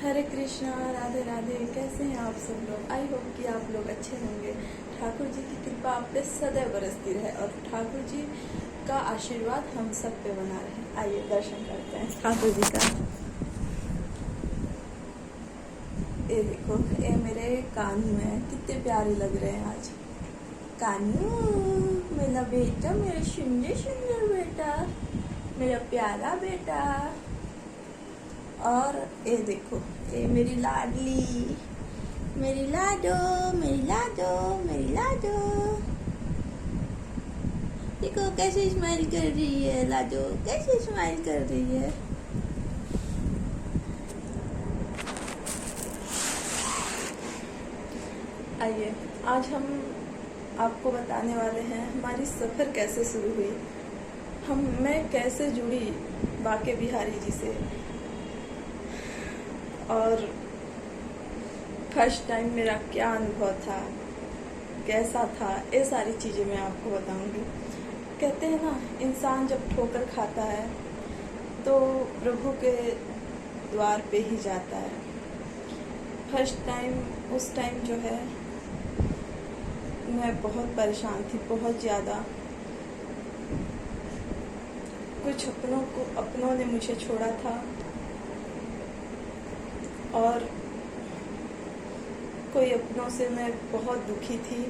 हरे कृष्णा, राधे राधे। कैसे हैं आप सब लोग? आई होप कि आप लोग अच्छे होंगे। ठाकुर जी की कृपा आप पे सदैव बरसती रहे और ठाकुर जी का आशीर्वाद हम सब पे बना रहे। आइए दर्शन करते हैं ठाकुर जी का। ये देखो, ये मेरे कान्हू हैं, कितने प्यारे लग रहे हैं आज। कान्हू मेरा बेटा, मेरा सुंदर सुंदर बेटा, मेरा प्यारा बेटा। और ये देखो, ये मेरी लाडली, मेरी लाडो, मेरी लाडो, मेरी लाडो। देखो कैसे स्माइल कर रही है लाडो, कैसे स्माइल कर रही है। आइए, आज हम आपको बताने वाले हैं हमारी सफ़र कैसे शुरू हुई, मैं कैसे जुड़ी बाके बिहारी जी से, और फर्स्ट टाइम मेरा क्या अनुभव था, कैसा था, ये सारी चीज़ें मैं आपको बताऊंगी। कहते हैं ना, इंसान जब ठोकर खाता है तो प्रभु के द्वार पे ही जाता है। फर्स्ट टाइम, उस टाइम जो है मैं बहुत परेशान थी, बहुत ज़्यादा। कुछ अपनों ने मुझे छोड़ा था और कोई अपनों से मैं बहुत दुखी थी,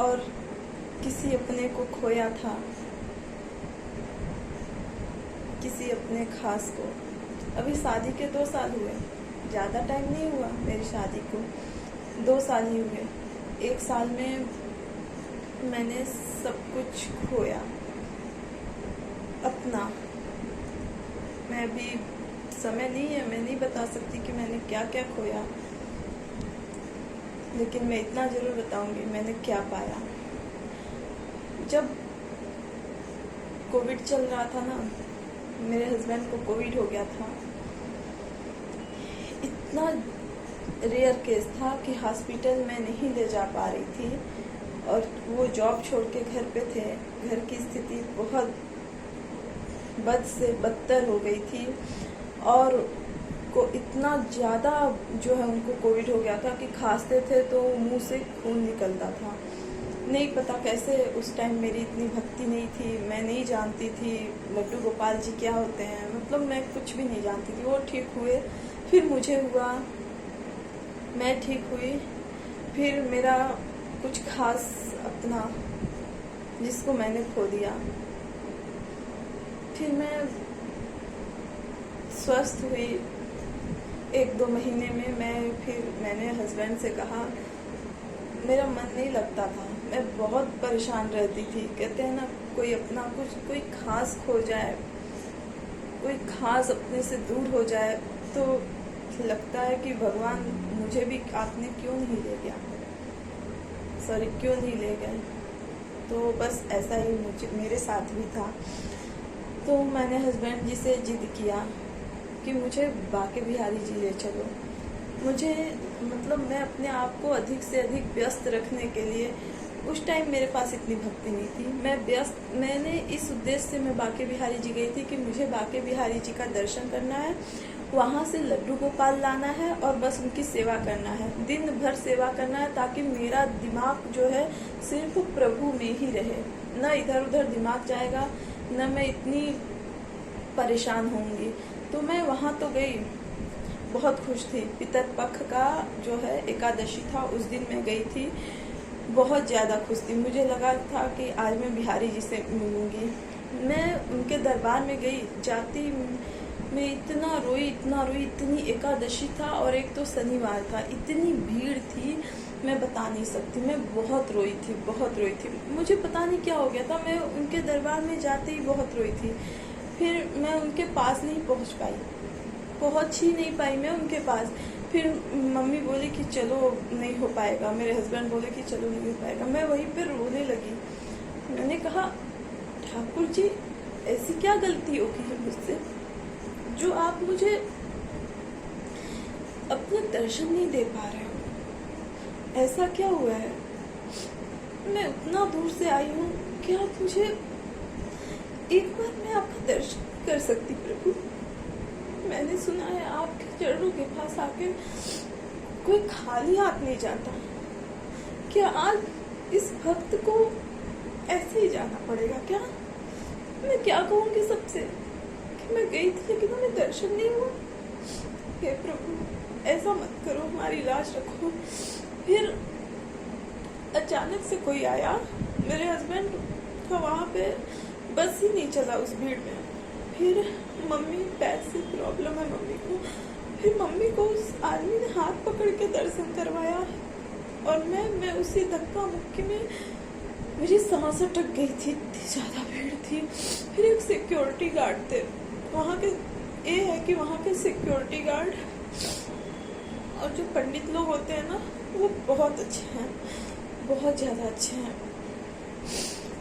और किसी अपने को खोया था, किसी अपने खास को। अभी शादी के 2 साल हुए, ज़्यादा टाइम नहीं हुआ मेरी शादी को, 2 साल ही हुए। 1 साल में मैंने सब कुछ खोया अपना। मैं अभी समय नहीं है, मैं नहीं बता सकती कि मैंने क्या क्या खोया, लेकिन मैं इतना ज़रूर बताऊंगी मैंने क्या पाया। जब कोविड चल रहा था ना, मेरे हस्बैंड को कोविड हो गया था। इतना रेयर केस था कि हॉस्पिटल में नहीं ले जा पा रही थी, और वो जॉब छोड़ के घर पे थे। घर की स्थिति बहुत बद से बदतर हो गई थी, और को इतना ज़्यादा जो है उनको कोविड हो गया था कि खांसते थे तो मुंह से खून निकलता था। नहीं पता कैसे, उस टाइम मेरी इतनी भक्ति नहीं थी, मैं नहीं जानती थी लड्डू गोपाल जी क्या होते हैं, मतलब मैं कुछ भी नहीं जानती थी। वो ठीक हुए, फिर मुझे हुआ, मैं ठीक हुई, फिर मेरा कुछ खास अपना जिसको मैंने खो दिया। फिर मैं स्वस्थ हुई 1-2 महीने में। मैंने हस्बैंड से कहा, मेरा मन नहीं लगता था, मैं बहुत परेशान रहती थी। कहते हैं ना, कोई अपना कोई खास खो जाए, कोई खास अपने से दूर हो जाए तो लगता है कि भगवान मुझे भी आपने क्यों नहीं ले गया, क्यों नहीं ले गए। तो बस ऐसा ही मेरे साथ भी था। तो मैंने हस्बैंड जी से जिद किया कि मुझे बाके बिहारी जी ले चलो। मुझे मतलब मैं अपने आप को अधिक से अधिक व्यस्त रखने के लिए, उस टाइम मेरे पास इतनी भक्ति नहीं थी। मैंने इस उद्देश्य से मैं बाके बिहारी जी गई थी कि मुझे बाके बिहारी जी का दर्शन करना है, वहाँ से लड्डू गोपाल लाना है और बस उनकी सेवा करना है, दिन भर सेवा करना है, ताकि मेरा दिमाग जो है सिर्फ प्रभु में ही रहे, न इधर उधर दिमाग जाएगा, न मैं इतनी परेशान होंगी। तो मैं वहाँ तो गई, बहुत खुश थी। पितरपक्ष का जो है एकादशी था, उस दिन मैं गई थी, बहुत ज़्यादा खुश थी। मुझे लगा था कि आज मैं बिहारी जी से मिलूँगी। मैं उनके दरबार में गई, जाती मैं इतना रोई, इतनी एकादशी था और एक तो शनिवार था, इतनी भीड़ थी मैं बता नहीं सकती। मैं बहुत रोई थी। मुझे पता नहीं क्या हो गया था, मैं उनके दरबार में जाते ही बहुत रोई थी। फिर मैं उनके पास नहीं पहुंच ही नहीं पाई मैं उनके पास। फिर मम्मी बोली कि चलो नहीं हो पाएगा, मेरे हस्बैंड बोले कि चलो नहीं हो पाएगा। मैं वहीं पे रोने लगी। मैंने कहा, ठाकुर जी ऐसी क्या गलती होगी है मुझसे जो आप मुझे अपने दर्शन नहीं दे पा रहे हो? ऐसा क्या हुआ है? मैं उतना दूर से आई हूँ, क्या आप मुझे एक बार मैं आपका दर्शन कर सकती प्रभु? सुना है आपके चरणों के पास आके कोई खाली हाथ नहीं जाता। क्या आज इस भक्त को ऐसे ही जाना पड़ेगा क्या? मैं क्या कहूँगी सबसे कि मैं गई थी लेकिन हमें दर्शन नहीं हुआ। हे प्रभु, ऐसा मत करो, हमारी लाज रखो। फिर अचानक से कोई आया, मेरे हस्बैंड का वहाँ पे बस ही नहीं चला उस भीड़ में। फिर मम्मी, पैर से प्रॉब्लम है मम्मी को। फिर मम्मी को उस आदमी ने हाथ पकड़ के दर्शन करवाया और मैं उसी धक्का मुक्की में मेरी सांस अटक गई थी, इतनी ज़्यादा भीड़ थी। फिर एक सिक्योरिटी गार्ड थे वहाँ के। ये है कि वहाँ के सिक्योरिटी गार्ड और जो पंडित लोग होते हैं ना, वो बहुत अच्छे हैं, बहुत ज़्यादा अच्छे हैं।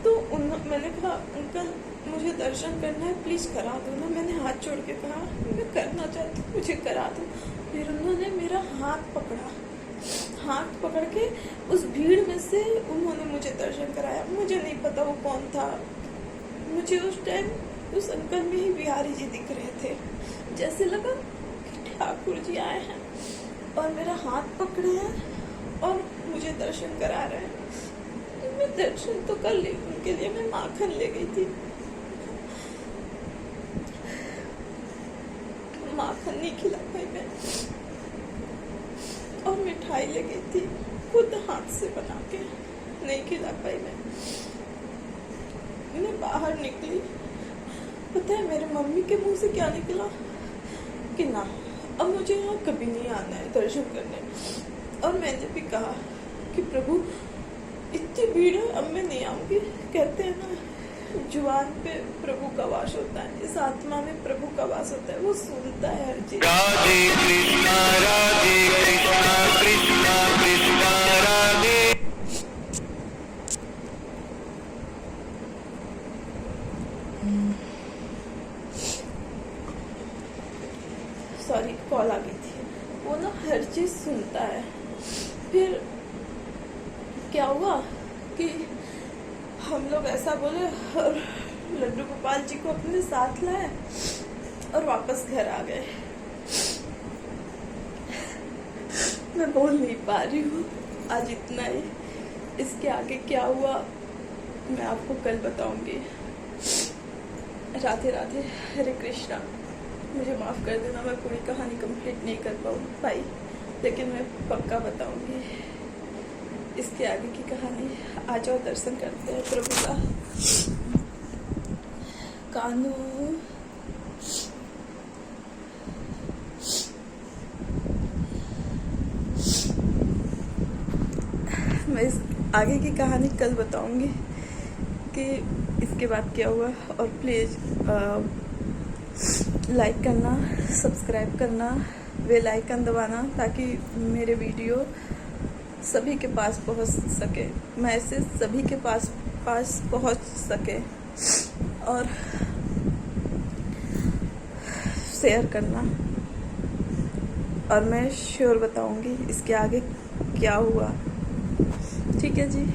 तो मैंने कहा अंकल मुझे दर्शन करना है, प्लीज़ करा दो ना। मैंने हाथ जोड़ के कहा मैं करना चाहती हूँ, मुझे करा दो। फिर उन्होंने मेरा हाथ पकड़ा, हाथ पकड़ के उस भीड़ में से उन्होंने मुझे दर्शन कराया। मुझे नहीं पता वो कौन था। मुझे उस टाइम उस अंकल में ही बिहारी जी दिख रहे थे। जैसे लगा कि ठाकुर जी आए हैं और मेरा हाथ पकड़े हैं और मुझे दर्शन करा रहे हैं। मैं दर्शन तो कर ली, उनके लिए मैं माखन ले गई थी। माखन नहीं खिला पाई मैं, और मिठाई ले गई थी खुद हाथ से बना के, नहीं खिला पाई मैं बाहर निकली। पता है मेरे मम्मी के मुंह से क्या निकला कि ना, अब मुझे यहाँ कभी नहीं आना है दर्शन करने। और मैंने भी कहा कि प्रभु इतनी भीड़ है, अब मैं नहीं आऊंगी। कहते हैं ना जुबान पे प्रभु का वास होता है, इस आत्मा में प्रभु का वास होता है, वो सुनता है हर चीज। राधे कृष्णा कृष्णा कृष्णा राधे। सॉरी, कॉल आ गई थी। वो ना हर चीज सुनता है। फिर क्या हुआ कि हम लोग ऐसा बोले और लड्डू गोपाल जी को अपने साथ लाए और वापस घर आ गए। मैं बोल नहीं पा रही हूँ आज, इतना ही। इसके आगे क्या हुआ मैं आपको कल बताऊंगी। राधे राधे, हरे कृष्णा। मुझे माफ़ कर देना, मैं पूरी कहानी कंप्लीट नहीं कर पाई, लेकिन मैं पक्का बताऊंगी इसके आगे की कहानी। आ जाओ दर्शन करते हैं प्रभु का। कानू मैं इस आगे की कहानी कल बताऊंगी कि इसके बाद क्या हुआ। और प्लीज़ लाइक करना, सब्सक्राइब करना, बेल आइकन दबाना, ताकि मेरे वीडियो सभी के पास पहुंच सके, मैसेज सभी के पास पहुंच सके। और शेयर करना, और मैं श्योर बताऊंगी इसके आगे क्या हुआ। ठीक है जी।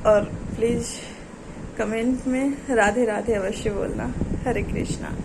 और प्लीज़ कमेंट में राधे राधे अवश्य बोलना। हरे कृष्णा।